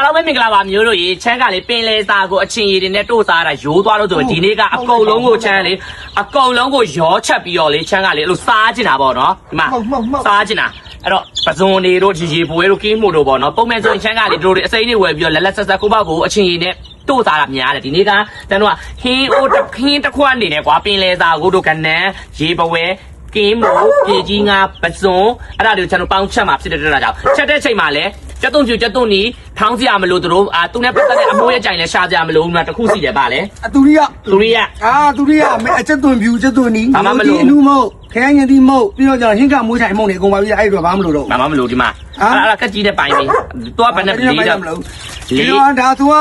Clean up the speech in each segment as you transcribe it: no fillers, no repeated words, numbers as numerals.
လုံးပဲမင်္ဂလာပါမျိုးတို့ရေချမ်းကလေပင်လေစာကိုအချင်းရည်တွေနဲ့တို့စားတာရိုးသွားလို့ဆိုဒီနေ့ကအကုန်လုံးကိုချမ်းလေအကုန်လုံးကိုရောချက်ပြီးတော့လေချမ်းကလေအဲ့လိုစားကျင်တာပေါ့နော်ဒီမှာစားကျင်တာအဲ့တော့ပဇွန်တွေတို့ရေပွဲတို့ကင်းမှုတို့ပေါ့နော်ပုံမှန်ဆိုရင်ချမ်းကလေတို့တွေအစိမ်းတွေဝယ်ပြီးတော့လက်ဆက်ကိုပေါ့ကိုအချင်းရည်နဲ့တို့စားတာများတယ်ဒီနေ့ကတန်းတို့ကဟင်းအိုးခင်းတစ်ခွက်အနေနဲ့ကွာပင်လေစာကိုတို့ကနန်းရေပွဲကင်းမို့ပြေကြီးငါပဇွန်အဲ့ဒါတွေကိုကျွန်တော်ပေါင်းချက်မှာဖြစ်တဲ့ကြောင့်ချက်တဲ့ချိန်မှာလည်းကျက်တုံကျူကျက်တုံနီထောင်းစရာမလို့တို့သူနဲ့ပတ်သက်တဲ့အမိုးရဲ့ကြိုင်နဲ့ရှာစရာမလို့ဘူးတခုစီတယ်ပါလေတူရိယတူရိယအချက်သွန်ဖြူချက်သွန်နီအနူမဟုတ်ခဲရင်ဒီမဟုတ်ပြီးတော့ကျဟင်းကမွေးထိုင်မုံနေအကုန်ပါပြီအဲ့တော့ဘာမှမလို့တော့ဘာမှမလို့ဒီမှာအဲ့ကက်ကြီးတဲ့ပိုင်းပြီးတော့ဘယ်နဲ့လေးတော့လေးဒါသူက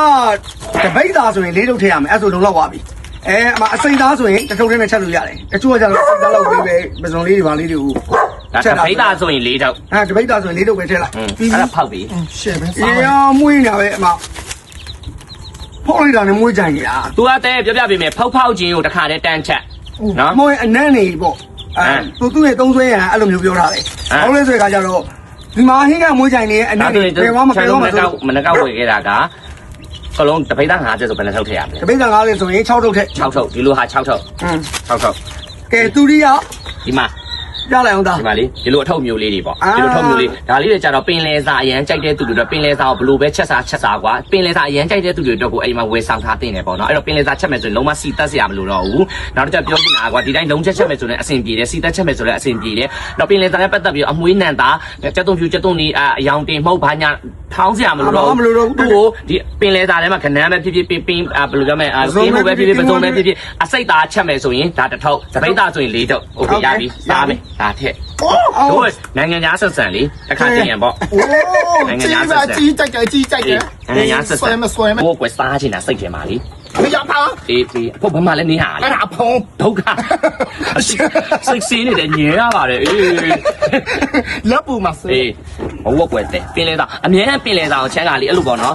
တပိတ်သားဆိုရင်လေးထုတ်ထည့်ရမယ်အဲ့ဆိုလုံးလောက်ပါပြီအမအစိမ့်သားဆိုရင်တစ်ထုပ်ထဲနဲ့ချက်လို့ရတယ်တချို့ကကျတော့စိမ့်သားလောက်လေးပဲပစုံလေးတွေပါလေးတွေကိုချက်တာတပိတ်သားဆိုရင်လေးထုတ်တပိတ်သားဆိုရင်လေးထုတ်ပဲထည့်လိုက်အဲ့ဒါဖောက်ပြီရှယ်ပဲမွေးနေတာပဲအမဖောက်လိုက်တာနဲ့မွေးကြိုင်နေတာသူကတဲ့ပြောပြပေးမယ်ဖောက်ချင်းကိုတခါတည်းတန်းချက်နော်မွေးအနံ့နေပေါ့သူ့ရဲ့သုံးဆွဲရအဲ့လိုမျိုးပြောထားတယ်ဟောလဲဆိုရကကြတော့ဒီမှာဟင်းကမွေးကြိုင်နေအနံ့တွေဘယ်မှမပြောမှဆိုမနက်ကဝယ်ခဲ့တာကကလုံးတပိတ်သား50ဆိုဘယ်နဲ့ထုတ်ထည့်ရမလဲတပိတ်သား50ဆိုရင်6ထုတ်ထည့်6ထုတ်ဒီလိုဟာ6ထုတ်6ထုတ်ကဲတူရိယဒီမှာပြလိုက်အောင်သားဒီမှာလေဒီလိုအထုပ်မျိုးလေးတွေပေါ့ဒီလိုထုပ်မျိုးလေးဒါလေးတွေကြတော့ပင်လယ်စာအရန်ကြိုက်တဲ့သူတွေတော့ပင်လယ်စာကိုဘလို့ပဲချက်စားကွာပင်လယ်စာအရန်ကြိုက်တဲ့သူတွေတော့ကိုအိမ်မှာဝယ်ဆောင်ထားတင်တယ်ပေါ့နော်အဲ့တော့ပင်လယ်စာချက်မယ်ဆိုရင်လုံးဝစီတက်စရာမလိုတော့ဘူးနောက်တစ်ချက်ပြောပြနေတာကွာဒီတိုင်းလုံးချက်မယ်ဆိုရင်အဆင်ပြေတယ်စီတက်ချက်မယ်ဆိုရင်အဆင်ပြေတယ်တော့ပင်လယ်စာနဲ့ပတ်သက်ပြီးအမွှေးနံတာကျက်တုံဖြူကျက်တုံနီအယောင်တင်မဟုတ်ဘာညာထောင်းစရာမလိုတော့ဘူးသူ့ကိုဒီပင်လယ်စာထဲမှာခဏမ်းပဲဖြစ်ဖြစ်ပင်ဘယ်လိုပြောမလဲကင်းမှုပဲဖြစ်ဖြစ်ပစုံပဲဖြစ်ဖြစ်အစိတ်သားချက်မယ်ဆိုရင်ဒါတစ်ထုပ်စပိတ်သားဆိုရင်4ထုပ်โอเคရပြီစားမယ်ဒါထက်တို့နိုင်ငံသားဆက်ဆံလေတစ်ခါတည်းရပေါ့နိုင်ငံသားဆက်ဆံကြီးကြိုက်တယ်နိုင်ငံသားဆက်ဆံဘိုးကွယ်စားချင်တာစိတ်ထဲမှာလေမရပါအေးဖို့ဘာမှလည်းနေဟာအဲ့ဒါဖုံးဒုက္ခစိတ်စင်းနေတယ်ညဲရပါတယ်အေးလက်ပူမှာအေးဘိုးကွယ်တဲ့ပင်လဲသားအမြဲတမ်းပင်လဲသားကိုချမ်းကလေအဲ့လိုပေါ့နော်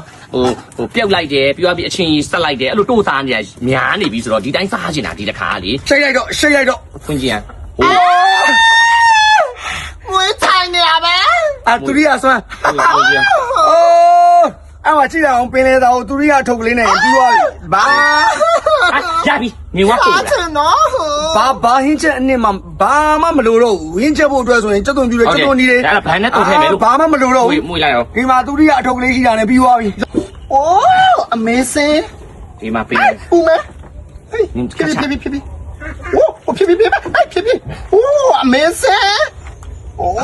ဟိုပြုတ်လိုက်တယ်ပြီးတော့အချင်းကြီးဆက်လိုက်တယ်အဲ့လိုတို့စားနေရများနေပြီဆိုတော့ဒီတိုင်းစားချင်တာဒီတစ်ခါလေရှိတ်လိုက်တော့ဖွင့်ကြည့်ရမွေးထိုင်နေရပဲတူရိယဆွမ်းအဲ့မှာကြည့်ရအောင်ပင်လေသားကိုတူရိယထုတ်ကလေးနဲ့ပြီးသွားပြီဘာရပြီနေဝါကိုဘာဟင်းချက်အနစ်မှဘာမှမလိုတော့ဘူးဟင်းချက်ဖို့အတွက်ဆိုရင်ချက်သွန်ပြူတွေချက်သွန်နီတွေအဲ့ဒါဘာနဲ့တုတ်ထဲမယ်လို့ဘာမှမလိုတော့ဘူးမွေးလိုက်အောင်ဒီမှာတူရိယအထုတ်ကလေးရှိတာနဲ့ပြီးသွားပြီအိုး amazing ဒီမှာပင်ဦးမဲဟေးဖြည်းအိုးဖြည်းအိုး amazing အိုး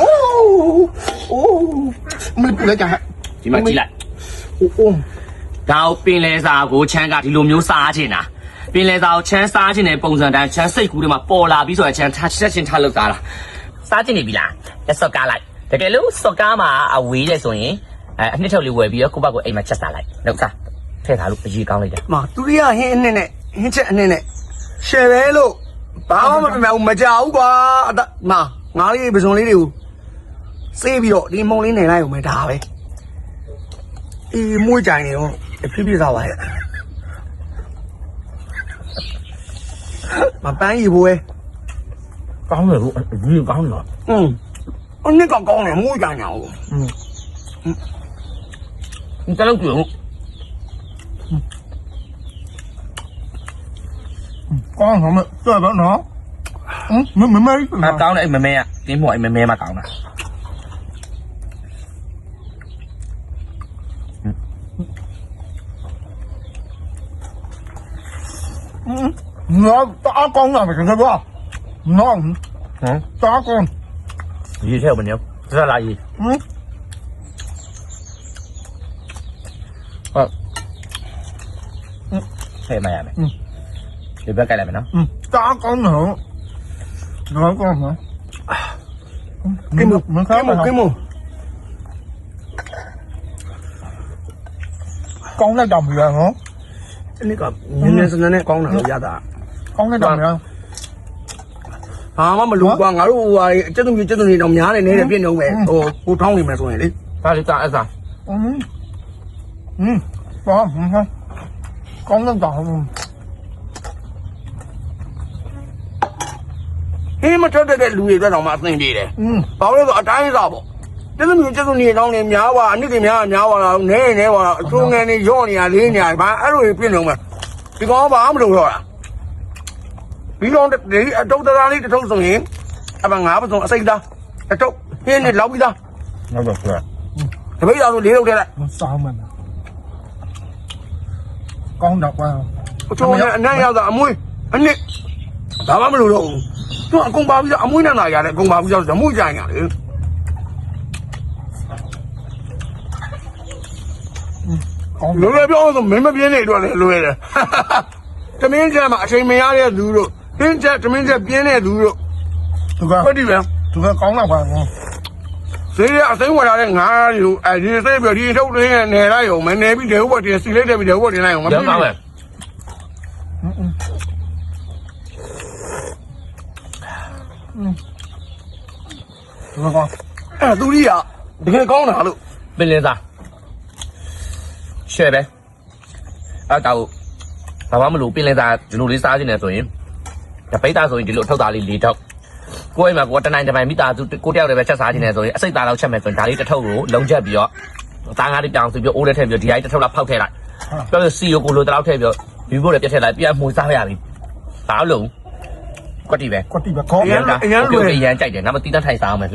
မလေးပူလိုက်ကြဒီမှာကြည့်လိုက်အိုးဒါပင်လဲစာကိုချမ်းကဒီလိုမျိုးစားချင်တာပင်လဲစာကိုချမ်းစားချင်တဲ့ပုံစံတိုင်းချမ်းစိတ်ကူးတွေမှာပေါ်လာပြီးဆိုရင်ချမ်းချက်ချင်းထားလောက်စားတာစားချင်နေပြီလားလက်စော့ကားလိုက်တကယ်လို့စော့ကားမှာအဝေးတယ်ဆိုရင်အနှစ်ထုတ်လေးဝယ်ပြီးတော့ကိုယ့်ဘက်ကိုအိမ်မှာချက်စားလိုက်လောက်စားထည့်ထားလို့အရေးကောင်းလိုက်တယ်တူရိယဟင်းအနှစ်နဲ့ဟင်းချက်အနှစ်နဲ့ရှယ်ပဲလို့ဘာမှမပြောဘူးမကြောက်ဘူးကွာငါးလေးပစုံလေးတွေကိုစေးပြီးတော့ဒီမုံလေးနေလိုက်အောင်မယ်ဒါပဲအေးမွေးကြိုင်နေတော့ဖြည်းဖြည်းစားပါရဲ့မပန်းရီဘိုးရဲ့ကောင်းတယ်လို့ဒီကောင်းတယ်အနစ်ကောင်းတယ်မွေးကြိုင်နေအောင်你再来滚！讲什么？这边呢？没。讲了没没啊？点火没嘛讲了。你要打工了没？是不？打工。一条不牛，这是哪一？thế mày à mày đi bữa cây lại mày nó có con nữa nó con hả cái mù con nó đồng rồi hả cái này còn nhìn này con nào ra ta con nó đồng rồi mà lùi qua ngã lùi chết tôi gì đồng nhá này nè viên đâu mẹ cô thông thì mẹ rồi đi ta đi ta sao con nó còn thế mà cho cái lùi ra đồng mặt này đi đấy bảo nó gọi trái ra bộ 这是你当年苗啊，你的苗啊，你哇，中间的养你啊，领你啊，反正都变成嘛，你讲把俺们都说了，比方的你都在哪里都送人，啊不俺不送谁的，都现在老比的，那就是，特别要是留的了，三门，讲得话，我说那要是阿妹，你，咱们都说，就公包比较阿妹那哪样的，公包比较是妹这样的。လွယ်ပြောဆိုမင်းမပြင်းနေတော့လေလွယ်တယ်တမင်းချက်မှာအချိန်မရတဲ့လူတို့တမင်းချက်ပြင်းတဲ့လူတို့ သူက ဟုတ်တယ်ဗျာ သူကကောင်းတော့ပါ ဈေးရအစိမ်းဝင်လာတဲ့ငါးတွေကိုအဲဒီစိတ်ပြီးဒီထုတ်ရင်းနေလိုက်အောင်မနေပြီးဒေဟုတ်ပေါ်တင်စီလိုက်တယ်ပြီးဒေဟုတ်ပေါ်တင်လိုက်အောင်မ ရောင်းပါမယ် သူကကောင်း အဲသူကြီးကတကယ်ကောင်းတာလို့ ပင်လင်းစားရှယ်ပဲအဲ့တော့ဘာမှမလို့ပင်လင်းစားဒီလိုလေးစားခြင်းနဲ့ဆိုရင်တပိတ်သားဆိုရင်ဒီလိုထုတ်သားလေး၄ထုတ်ကိုယ့်အိမ်မှာကိုယ်တနိုင်တစ်ပိုင်းမိသားစုကိုတယောက်တည်းပဲချက်စားခြင်းနဲ့ဆိုရင်အစိတ်သားလောက်ချက်မယ်ဆိုရင်ဒါလေးတစ်ထုတ်ကိုလုံးချက်ပြီးတော့သားငါးလေးပြောင်းဆိုပြီးအိုးလေးထည့်ပြီးဒီအိုက်တစ်ထုတ်လောက်ဖောက်ထည့်လိုက်ပြောလို့စီကိုကိုလိုတလောက်ထည့်ပြီးယူဖို့လည်းပြတ်ထည့်လိုက်ပြန်မှုစားရပြီဘာလို့ကွက်တီပဲ ကွက်တီပဲကောင်း ရန်ကြိုက်တယ်ငါမတီးတန်းထိုင်စားအောင်မယ်